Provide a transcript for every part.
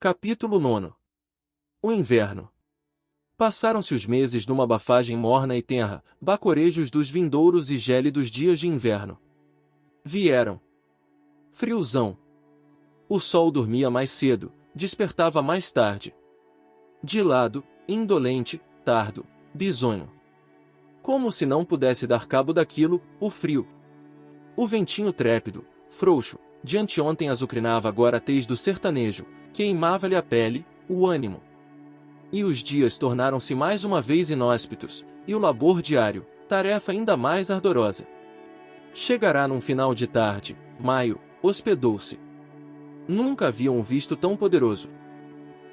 Capítulo 9. O inverno. Passaram-se os meses numa abafagem morna e tenra, bacorejos dos vindouros e gélidos dias de inverno. Vieram. Friozão. O sol dormia mais cedo, despertava mais tarde. De lado, indolente, tardo, bisonho. Como se não pudesse dar cabo daquilo, o frio. O ventinho trépido, frouxo, de anteontem azucrinava agora a tez do sertanejo, queimava-lhe a pele, o ânimo. E os dias tornaram-se mais uma vez inóspitos, e o labor diário, tarefa ainda mais ardorosa. Chegará num final de tarde, maio, hospedou-se. Nunca haviam visto tão poderoso.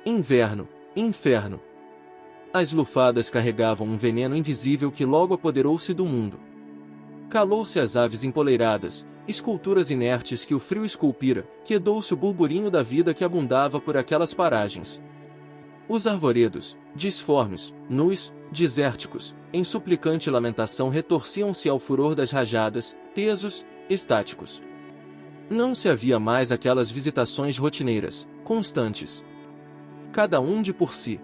Inverno, inferno. As lufadas carregavam um veneno invisível que logo apoderou-se do mundo. Calou-se as aves empoleiradas, esculturas inertes que o frio esculpira, quedou-se o burburinho da vida que abundava por aquelas paragens. Os arvoredos, disformes, nus, desérticos, em suplicante lamentação retorciam-se ao furor das rajadas, tesos, estáticos. Não se havia mais aquelas visitações rotineiras, constantes. Cada um de por si.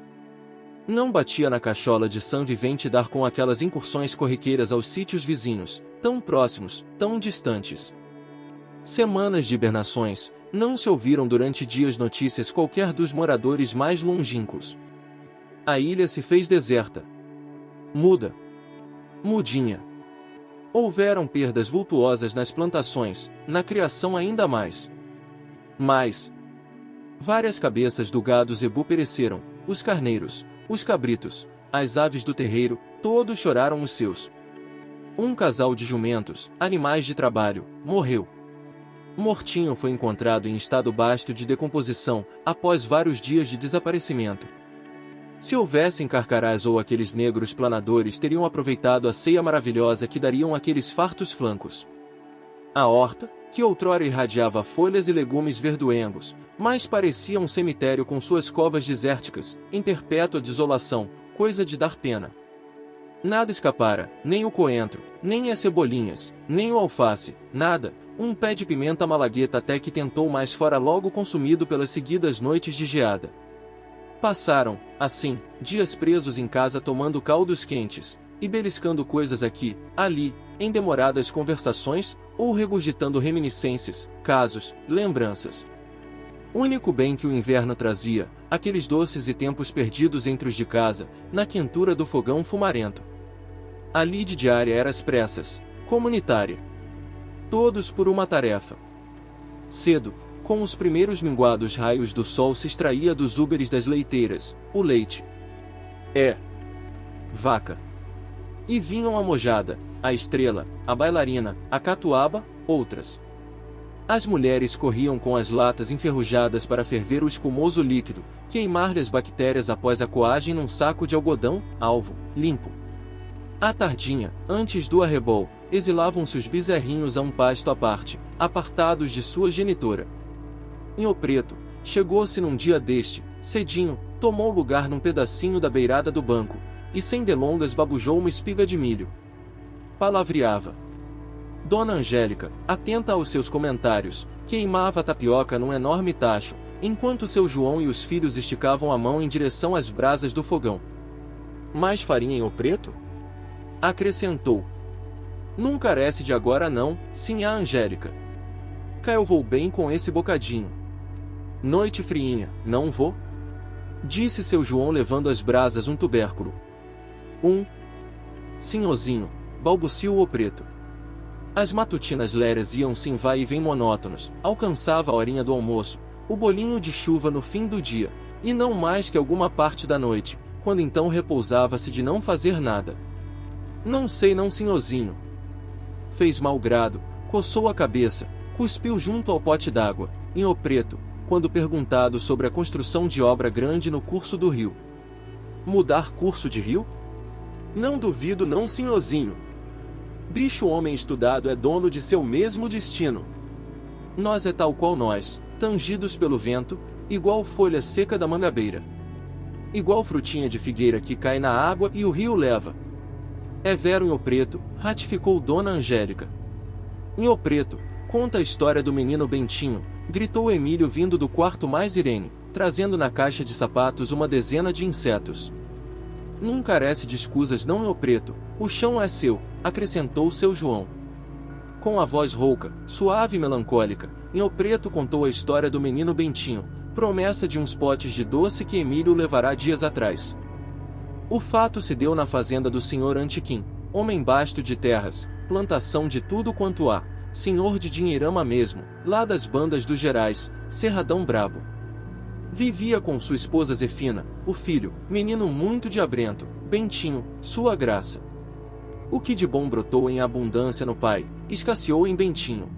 Não batia na cachola de São Vivente dar com aquelas incursões corriqueiras aos sítios vizinhos, tão próximos, tão distantes. Semanas de hibernações, não se ouviram durante dias notícias qualquer dos moradores mais longínquos. A ilha se fez deserta. Muda. Mudinha. Houveram perdas vultuosas nas plantações, na criação ainda mais. Mas várias cabeças do gado zebu pereceram, os carneiros, os cabritos, as aves do terreiro, todos choraram os seus. Um casal de jumentos, animais de trabalho, morreu. Mortinho foi encontrado em estado basto de decomposição, após vários dias de desaparecimento. Se houvessem carcarás ou aqueles negros planadores teriam aproveitado a ceia maravilhosa que dariam aqueles fartos flancos. A horta, que outrora irradiava folhas e legumes verdoengos, mas parecia um cemitério com suas covas desérticas, em perpétua desolação, coisa de dar pena. Nada escapara, nem o coentro, nem as cebolinhas, nem o alface, nada, um pé de pimenta malagueta até que tentou mais fora logo consumido pelas seguidas noites de geada. Passaram, assim, dias presos em casa tomando caldos quentes, e beliscando coisas aqui, ali, em demoradas conversações, ou regurgitando reminiscências, casos, lembranças. O único bem que o inverno trazia, aqueles doces e tempos perdidos entre os de casa, na quentura do fogão fumarento. A lide diária era às pressas, comunitária. Todos por uma tarefa. Cedo, com os primeiros minguados raios do sol se extraía dos úberes das leiteiras, o leite. Vaca. E vinham a mojada, a estrela, a bailarina, a catuaba, outras. As mulheres corriam com as latas enferrujadas para ferver o espumoso líquido, queimar-lhe as bactérias após a coagem num saco de algodão, alvo, limpo. À tardinha, antes do arrebol, exilavam-se os bezerrinhos a um pasto à parte, apartados de sua genitora. Nhô Preto, chegou-se num dia deste, cedinho, tomou lugar num pedacinho da beirada do banco, e sem delongas babujou uma espiga de milho. Palavreava. Dona Angélica, atenta aos seus comentários, queimava a tapioca num enorme tacho, enquanto seu João e os filhos esticavam a mão em direção às brasas do fogão. Mais farinha em Nhô Preto? Acrescentou. Não carece de agora não, sim a Angélica. Cá eu vou bem com esse bocadinho. Noite friinha, não vou? Disse seu João levando às brasas um tubérculo. Senhorzinho, balbuciou o Preto. As matutinas léreas iam-se em vai e vem monótonos, alcançava a horinha do almoço, o bolinho de chuva no fim do dia, e não mais que alguma parte da noite, quando então repousava-se de não fazer nada. Não sei não, senhorzinho. Fez mau grado, coçou a cabeça, cuspiu junto ao pote d'água, em Nhô Preto, quando perguntado sobre a construção de obra grande no curso do rio. Mudar curso de rio? Não duvido não, senhorzinho. Bicho homem estudado é dono de seu mesmo destino. Nós é tal qual nós, tangidos pelo vento, igual folha seca da mangabeira. Igual frutinha de figueira que cai na água e o rio leva. É vero, Nhô Preto, ratificou Dona Angélica. Nhô Preto, conta a história do menino Bentinho, gritou Emílio vindo do quarto mais Irene, trazendo na caixa de sapatos uma dezena de insetos. Não carece de escusas não, meu preto, o chão é seu, acrescentou seu João. Com a voz rouca, suave e melancólica, Nhô Preto contou a história do menino Bentinho, promessa de uns potes de doce que Emílio levará dias atrás. O fato se deu na fazenda do senhor Antiquim, homem basto de terras, plantação de tudo quanto há, senhor de dinheirama mesmo, lá das bandas dos Gerais, Cerradão Brabo. Vivia com sua esposa Zefina, o filho, menino muito diabrento, Bentinho, sua graça. O que de bom brotou em abundância no pai, escasseou em Bentinho.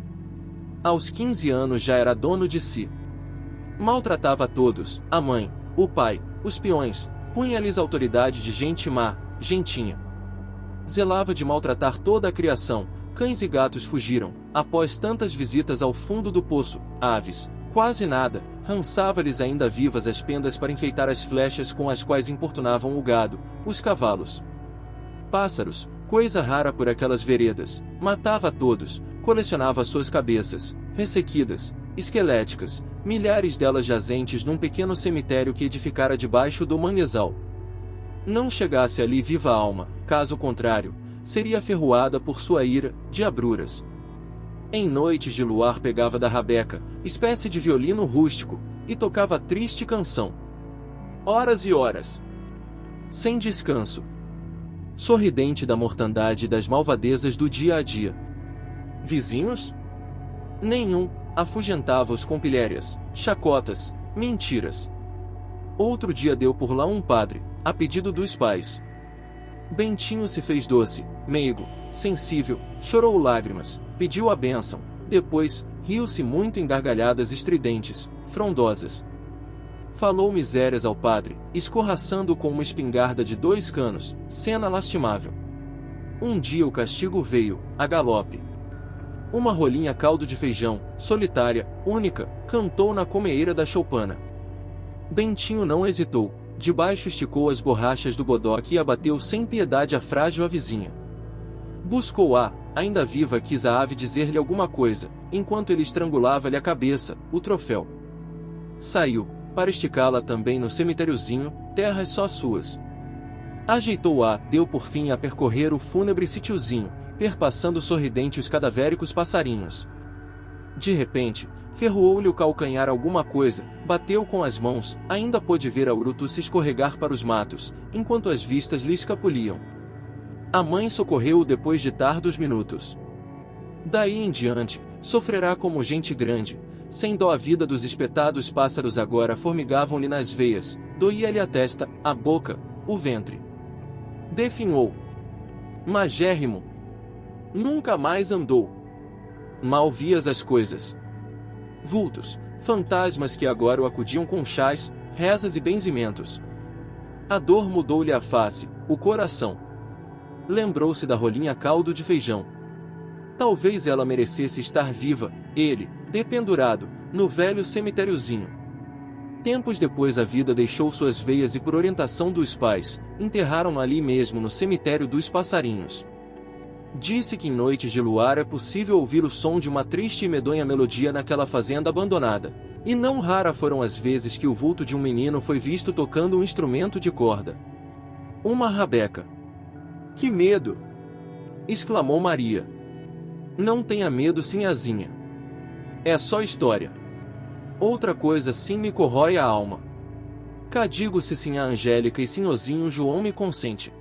Aos 15 anos já era dono de si. Maltratava a todos, a mãe, o pai, os peões, punha-lhes autoridade de gente má, gentinha. Zelava de maltratar toda a criação, cães e gatos fugiram, após tantas visitas ao fundo do poço, aves, quase nada, rançava-lhes ainda vivas as pendas para enfeitar as flechas com as quais importunavam o gado, os cavalos. Pássaros, coisa rara por aquelas veredas, matava a todos, colecionava suas cabeças, ressequidas, esqueléticas, milhares delas jazentes num pequeno cemitério que edificara debaixo do manguezal. Não chegasse ali viva alma, caso contrário, seria ferroada por sua ira, diabruras. Em noites de luar pegava da rabeca, espécie de violino rústico, e tocava triste canção. Horas e horas. Sem descanso. Sorridente da mortandade e das malvadezas do dia a dia. Vizinhos? Nenhum, afugentava-os com pilhérias, chacotas, mentiras. Outro dia deu por lá um padre, a pedido dos pais. Bentinho se fez doce, meigo, sensível, chorou lágrimas, pediu a bênção, depois, riu-se muito em gargalhadas estridentes, frondosas. Falou misérias ao padre, escorraçando com uma espingarda de 2 canos, cena lastimável. Um dia o castigo veio, a galope. Uma rolinha caldo de feijão, solitária, única, cantou na comeeira da choupana. Bentinho não hesitou, debaixo esticou as borrachas do bodoque e abateu sem piedade a frágil avezinha. Buscou-a, ainda viva quis a ave dizer-lhe alguma coisa, enquanto ele estrangulava-lhe a cabeça, o troféu. Saiu, para esticá-la também no cemitériozinho, terras só suas. Ajeitou-a, deu por fim a percorrer o fúnebre sítiozinho, perpassando sorridente os cadavéricos passarinhos. De repente, ferroou-lhe o calcanhar alguma coisa, bateu com as mãos, ainda pôde ver a Urutu se escorregar para os matos, enquanto as vistas lhe escapuliam. A mãe socorreu-o depois de tardos minutos. Daí em diante, sofrerá como gente grande, sem dó a vida dos espetados pássaros agora formigavam-lhe nas veias, doía-lhe a testa, a boca, o ventre. Definhou. Magérrimo. Nunca mais andou. Mal vias as coisas. Vultos, fantasmas que agora o acudiam com chás, rezas e benzimentos. A dor mudou-lhe a face, o coração. Lembrou-se da rolinha caldo de feijão. Talvez ela merecesse estar viva, ele, dependurado, no velho cemitériozinho. Tempos depois a vida deixou suas veias e por orientação dos pais, enterraram-no ali mesmo no cemitério dos passarinhos. Disse que em noites de luar é possível ouvir o som de uma triste e medonha melodia naquela fazenda abandonada, e não rara foram as vezes que o vulto de um menino foi visto tocando um instrumento de corda. Uma rabeca. Que medo! Exclamou Maria. Não tenha medo, sinhazinha. É só história. Outra coisa sim me corrói a alma. Cá digo se sinhá Angélica e sinhozinho João me consente.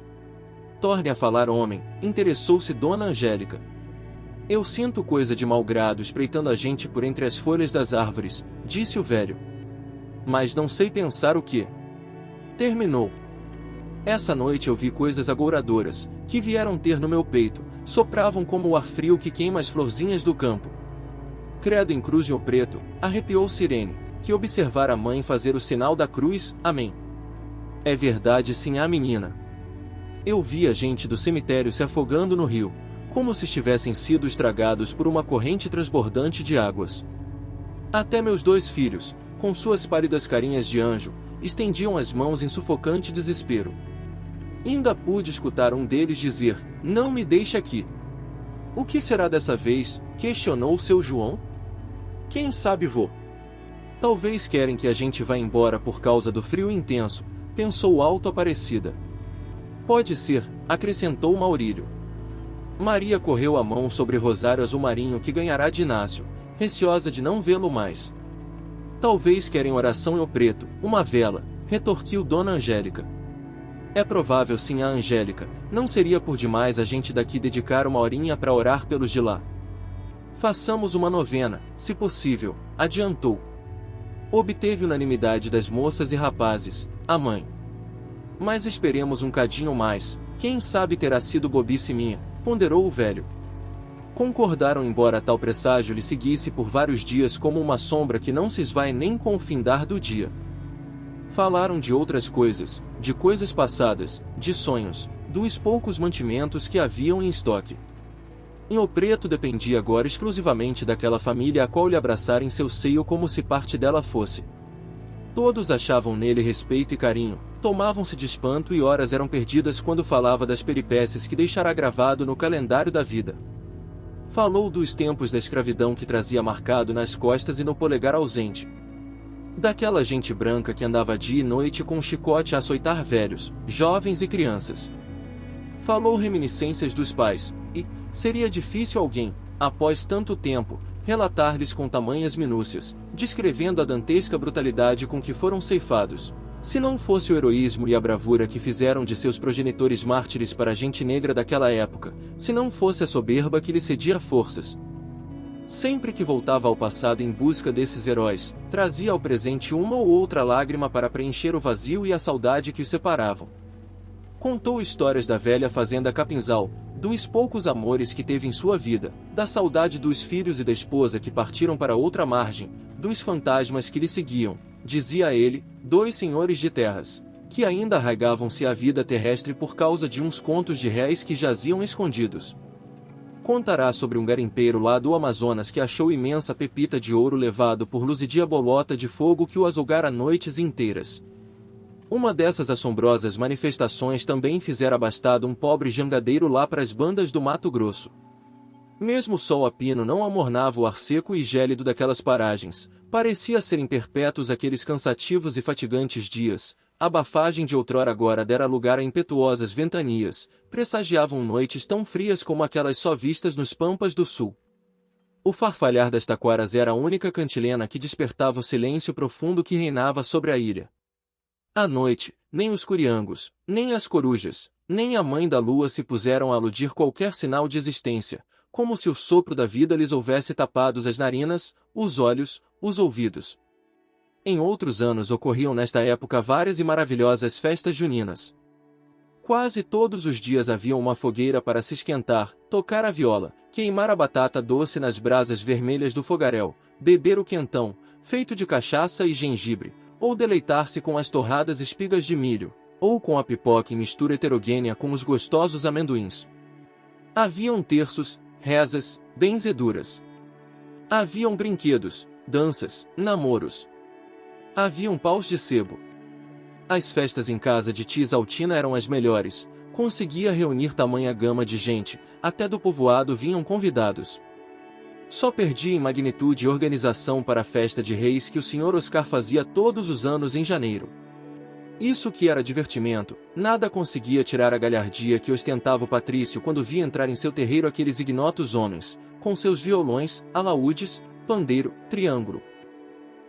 Torne a falar, homem, interessou-se Dona Angélica. Eu sinto coisa de mau grado espreitando a gente por entre as folhas das árvores, disse o velho. Mas não sei pensar o que. Terminou. Essa noite eu vi coisas agouradoras, que vieram ter no meu peito, sopravam como o ar frio que queima as florzinhas do campo. Credo em cruz Nhô Preto, arrepiou Cirene, que observara a mãe fazer o sinal da cruz, amém. É verdade sim, a menina. Eu vi a gente do cemitério se afogando no rio, como se tivessem sido estragados por uma corrente transbordante de águas. Até meus 2 filhos, com suas pálidas carinhas de anjo, estendiam as mãos em sufocante desespero. Ainda pude escutar um deles dizer, não me deixe aqui. O que será dessa vez? Questionou seu João. Quem sabe vô. Talvez querem que a gente vá embora por causa do frio intenso, pensou Alto Aparecida. Pode ser, acrescentou Maurílio. Maria correu a mão sobre Rosário Azul Marinho que ganhará de Inácio, receosa de não vê-lo mais. Talvez querem oração e o preto, uma vela, retorquiu Dona Angélica. É provável sim a Angélica, não seria por demais a gente daqui dedicar uma horinha para orar pelos de lá. Façamos uma novena, se possível, adiantou. Obteve unanimidade das moças e rapazes, a mãe. Mas esperemos um cadinho mais, quem sabe terá sido bobice minha, ponderou o velho. Concordaram embora tal presságio lhe seguisse por vários dias como uma sombra que não se esvai nem com o findar do dia. Falaram de outras coisas, de coisas passadas, de sonhos, dos poucos mantimentos que haviam em estoque. O Preto dependia agora exclusivamente daquela família a qual lhe abraçara em seu seio como se parte dela fosse. Todos achavam nele respeito e carinho, tomavam-se de espanto e horas eram perdidas quando falava das peripécias que deixará gravado no calendário da vida. Falou dos tempos da escravidão que trazia marcado nas costas e no polegar ausente. Daquela gente branca que andava dia e noite com um chicote a açoitar velhos, jovens e crianças. Falou reminiscências dos pais, e seria difícil alguém, após tanto tempo, relatar-lhes com tamanhas minúcias, descrevendo a dantesca brutalidade com que foram ceifados, se não fosse o heroísmo e a bravura que fizeram de seus progenitores mártires para a gente negra daquela época, se não fosse a soberba que lhe cedia forças. Sempre que voltava ao passado em busca desses heróis, trazia ao presente uma ou outra lágrima para preencher o vazio e a saudade que os separavam. Contou histórias da velha fazenda Capinzal, dos poucos amores que teve em sua vida, da saudade dos filhos e da esposa que partiram para outra margem, dos fantasmas que lhe seguiam, dizia ele, dois senhores de terras, que ainda arraigavam-se à vida terrestre por causa de uns contos de réis que jaziam escondidos. Contará sobre um garimpeiro lá do Amazonas que achou imensa pepita de ouro levado por luzidia bolota de fogo que o azulgara noites inteiras. Uma dessas assombrosas manifestações também fizera abastado um pobre jangadeiro lá para as bandas do Mato Grosso. Mesmo o sol a pino não amornava o ar seco e gélido daquelas paragens, parecia serem perpétuos aqueles cansativos e fatigantes dias, a bafagem de outrora agora dera lugar a impetuosas ventanias, pressagiavam noites tão frias como aquelas só vistas nos pampas do sul. O farfalhar das taquaras era a única cantilena que despertava o silêncio profundo que reinava sobre a ilha. À noite, nem os curiangos, nem as corujas, nem a mãe da lua se puseram a aludir qualquer sinal de existência, como se o sopro da vida lhes houvesse tapados as narinas, os olhos, os ouvidos. Em outros anos ocorriam nesta época várias e maravilhosas festas juninas. Quase todos os dias havia uma fogueira para se esquentar, tocar a viola, queimar a batata doce nas brasas vermelhas do fogaréu, beber o quentão, feito de cachaça e gengibre, ou deleitar-se com as torradas espigas de milho, ou com a pipoca em mistura heterogênea com os gostosos amendoins. Haviam terços, rezas, benzeduras. Haviam brinquedos, danças, namoros. Haviam paus de sebo. As festas em casa de tia Isaltina eram as melhores, conseguia reunir tamanha gama de gente, até do povoado vinham convidados. Só perdia em magnitude e organização para a festa de reis que o Sr. Oscar fazia todos os anos em janeiro. Isso que era divertimento, nada conseguia tirar a galhardia que ostentava o patrício quando via entrar em seu terreiro aqueles ignotos homens, com seus violões, alaúdes, pandeiro, triângulo.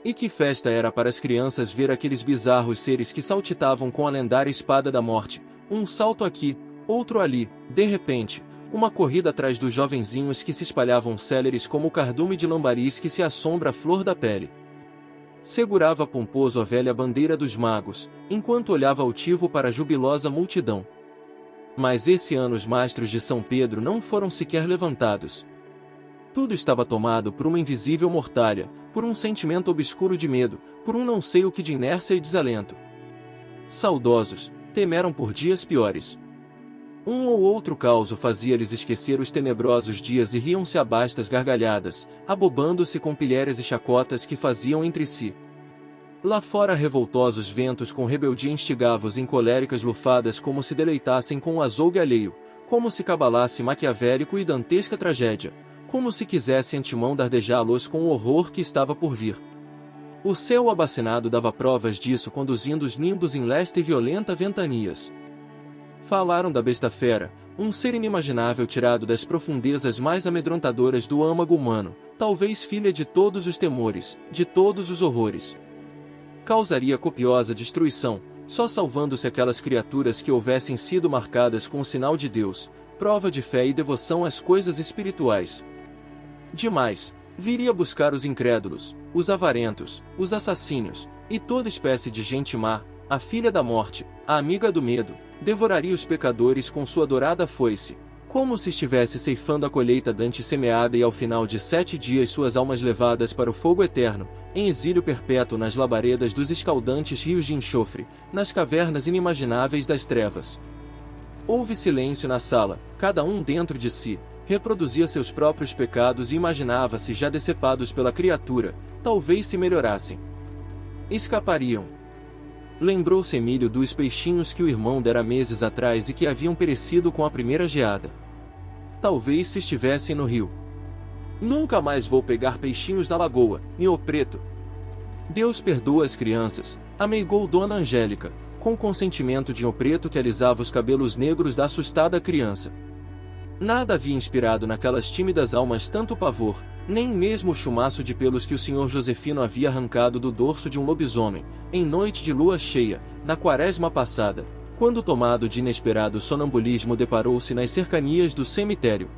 E que festa era para as crianças ver aqueles bizarros seres que saltitavam com a lendária espada da morte, um salto aqui, outro ali, de repente, uma corrida atrás dos jovenzinhos que se espalhavam céleres como o cardume de lambaris que se assombra à flor da pele. Segurava pomposo a velha bandeira dos magos, enquanto olhava altivo para a jubilosa multidão. Mas esse ano os mastros de São Pedro não foram sequer levantados. Tudo estava tomado por uma invisível mortalha, por um sentimento obscuro de medo, por um não sei o que de inércia e desalento. Saudosos, temeram por dias piores. Um ou outro causo fazia-lhes esquecer os tenebrosos dias e riam-se a bastas gargalhadas, abobando-se com pilhérias e chacotas que faziam entre si. Lá fora revoltosos ventos com rebeldia instigavam-os em coléricas lufadas como se deleitassem com o azougue alheio, como se cabalasse maquiavélico e dantesca tragédia, como se quisesse antemão dardejá-los com o horror que estava por vir. O céu abacinado dava provas disso, conduzindo os nimbos em leste e violenta ventanias. Falaram da besta fera, um ser inimaginável tirado das profundezas mais amedrontadoras do âmago humano, talvez filha de todos os temores, de todos os horrores. Causaria copiosa destruição, só salvando-se aquelas criaturas que houvessem sido marcadas com o sinal de Deus, prova de fé e devoção às coisas espirituais. Demais, viria buscar os incrédulos, os avarentos, os assassinos, e toda espécie de gente má, a filha da morte, a amiga do medo, devoraria os pecadores com sua dourada foice, como se estivesse ceifando a colheita dantes semeada e ao final de 7 dias suas almas levadas para o fogo eterno, em exílio perpétuo nas labaredas dos escaldantes rios de enxofre, nas cavernas inimagináveis das trevas. Houve silêncio na sala, cada um dentro de si, reproduzia seus próprios pecados e imaginava-se já decepados pela criatura, talvez se melhorassem. Escapariam. Lembrou-se Emílio dos peixinhos que o irmão dera meses atrás e que haviam perecido com a primeira geada. Talvez se estivessem no rio. Nunca mais vou pegar peixinhos na lagoa, Nhô Preto. Deus perdoa as crianças, ameigou Dona Angélica, com o consentimento de Nhô Preto que alisava os cabelos negros da assustada criança. Nada havia inspirado naquelas tímidas almas tanto pavor, nem mesmo o chumaço de pelos que o senhor Josefino havia arrancado do dorso de um lobisomem, em noite de lua cheia, na quaresma passada, quando tomado de inesperado sonambulismo deparou-se nas cercanias do cemitério.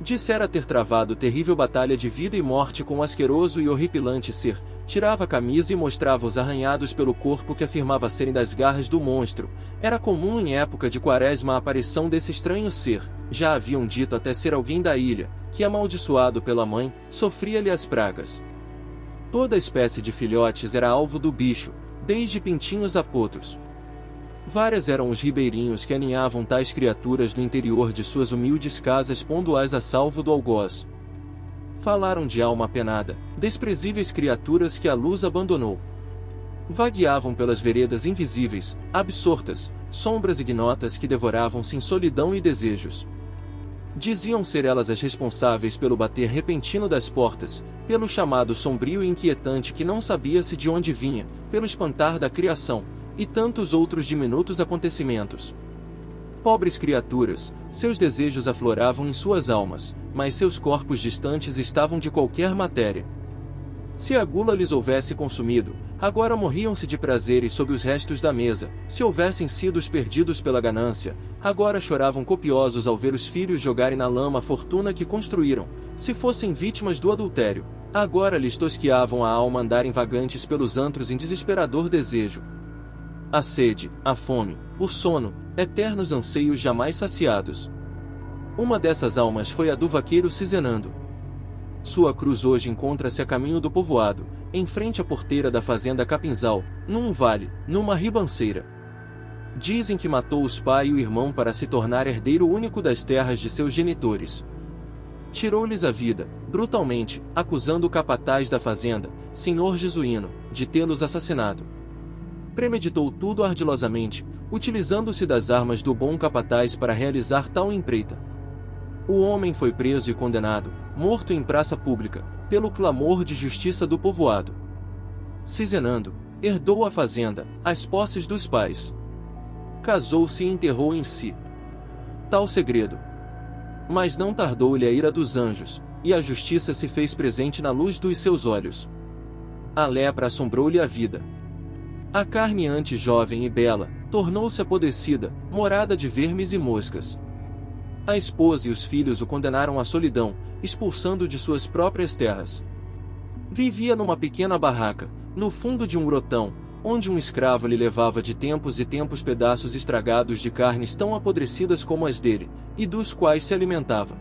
Dissera ter travado terrível batalha de vida e morte com o asqueroso e horripilante ser, tirava a camisa e mostrava os arranhados pelo corpo que afirmava serem das garras do monstro. Era comum em época de quaresma a aparição desse estranho ser, já haviam dito até ser alguém da ilha, que amaldiçoado pela mãe, sofria-lhe as pragas. Toda espécie de filhotes era alvo do bicho, desde pintinhos a potros. Várias eram os ribeirinhos que aninhavam tais criaturas no interior de suas humildes casas, pondo-as a salvo do algoz. Falaram de alma penada, desprezíveis criaturas que a luz abandonou. Vagueavam pelas veredas invisíveis, absortas, sombras ignotas que devoravam-se em solidão e desejos. Diziam ser elas as responsáveis pelo bater repentino das portas, pelo chamado sombrio e inquietante que não sabia-se de onde vinha, pelo espantar da criação, e tantos outros diminutos acontecimentos. Pobres criaturas, seus desejos afloravam em suas almas, mas seus corpos distantes estavam de qualquer matéria. Se a gula lhes houvesse consumido, agora morriam-se de prazeres sob os restos da mesa. Se houvessem sido perdidos pela ganância, agora choravam copiosos ao ver os filhos jogarem na lama a fortuna que construíram. Se fossem vítimas do adultério, agora lhes tosquiavam a alma andarem vagantes pelos antros em desesperador desejo. A sede, a fome, o sono, eternos anseios jamais saciados. Uma dessas almas foi a do vaqueiro Cizenando. Sua cruz hoje encontra-se a caminho do povoado, em frente à porteira da fazenda Capinzal, num vale, numa ribanceira. Dizem que matou os pai e o irmão para se tornar herdeiro único das terras de seus genitores. Tirou-lhes a vida, brutalmente, acusando o capataz da fazenda, senhor Jesuíno, de tê-los assassinado. Premeditou tudo ardilosamente, utilizando-se das armas do bom capataz para realizar tal empreita. O homem foi preso e condenado, morto em praça pública, pelo clamor de justiça do povoado. Cizenando, herdou a fazenda, as posses dos pais. Casou-se e enterrou em si tal segredo. Mas não tardou-lhe a ira dos anjos, e a justiça se fez presente na luz dos seus olhos. A lepra assombrou-lhe a vida. A carne antes jovem e bela, tornou-se apodrecida, morada de vermes e moscas. A esposa e os filhos o condenaram à solidão, expulsando de suas próprias terras. Vivia numa pequena barraca, no fundo de um grotão, onde um escravo lhe levava de tempos e tempos pedaços estragados de carnes tão apodrecidas como as dele, e dos quais se alimentava.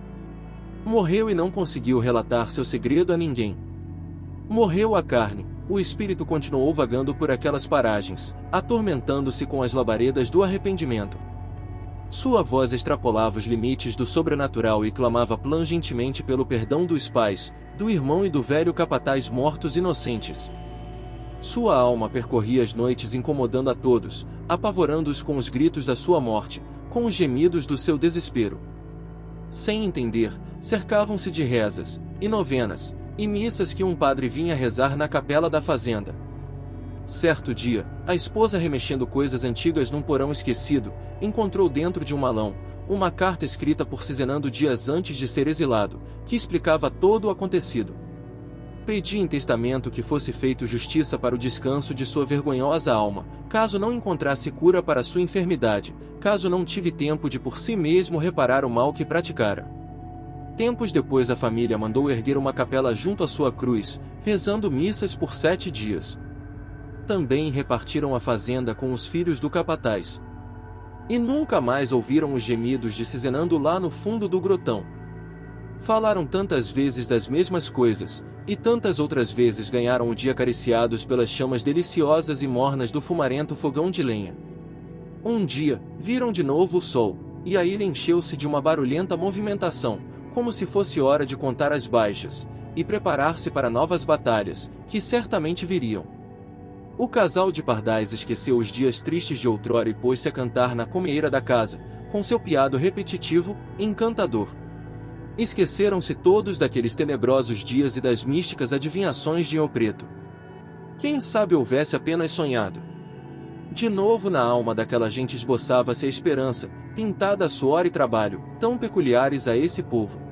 Morreu e não conseguiu relatar seu segredo a ninguém. Morreu a carne. O espírito continuou vagando por aquelas paragens, atormentando-se com as labaredas do arrependimento. Sua voz extrapolava os limites do sobrenatural e clamava plangentemente pelo perdão dos pais, do irmão e do velho capataz mortos inocentes. Sua alma percorria as noites incomodando a todos, apavorando-os com os gritos da sua morte, com os gemidos do seu desespero. Sem entender, cercavam-se de rezas e novenas, e missas que um padre vinha rezar na capela da fazenda. Certo dia, a esposa, remexendo coisas antigas num porão esquecido, encontrou dentro de um malão uma carta escrita por Cisenando dias antes de ser exilado, que explicava todo o acontecido. Pedi em testamento que fosse feito justiça para o descanso de sua vergonhosa alma, caso não encontrasse cura para sua enfermidade, caso não tive tempo de por si mesmo reparar o mal que praticara. Tempos depois a família mandou erguer uma capela junto à sua cruz, rezando missas por 7 dias. Também repartiram a fazenda com os filhos do capataz. E nunca mais ouviram os gemidos de Cisenando lá no fundo do grotão. Falaram tantas vezes das mesmas coisas, e tantas outras vezes ganharam o dia acariciados pelas chamas deliciosas e mornas do fumarento fogão de lenha. Um dia, viram de novo o sol, e a ilha encheu-se de uma barulhenta movimentação, como se fosse hora de contar as baixas, e preparar-se para novas batalhas, que certamente viriam. O casal de pardais esqueceu os dias tristes de outrora e pôs-se a cantar na comeira da casa, com seu piado repetitivo, encantador. Esqueceram-se todos daqueles tenebrosos dias e das místicas adivinhações de Inho Preto. Quem sabe houvesse apenas sonhado. De novo na alma daquela gente esboçava-se a esperança, pintada a suor e trabalho, tão peculiares a esse povo.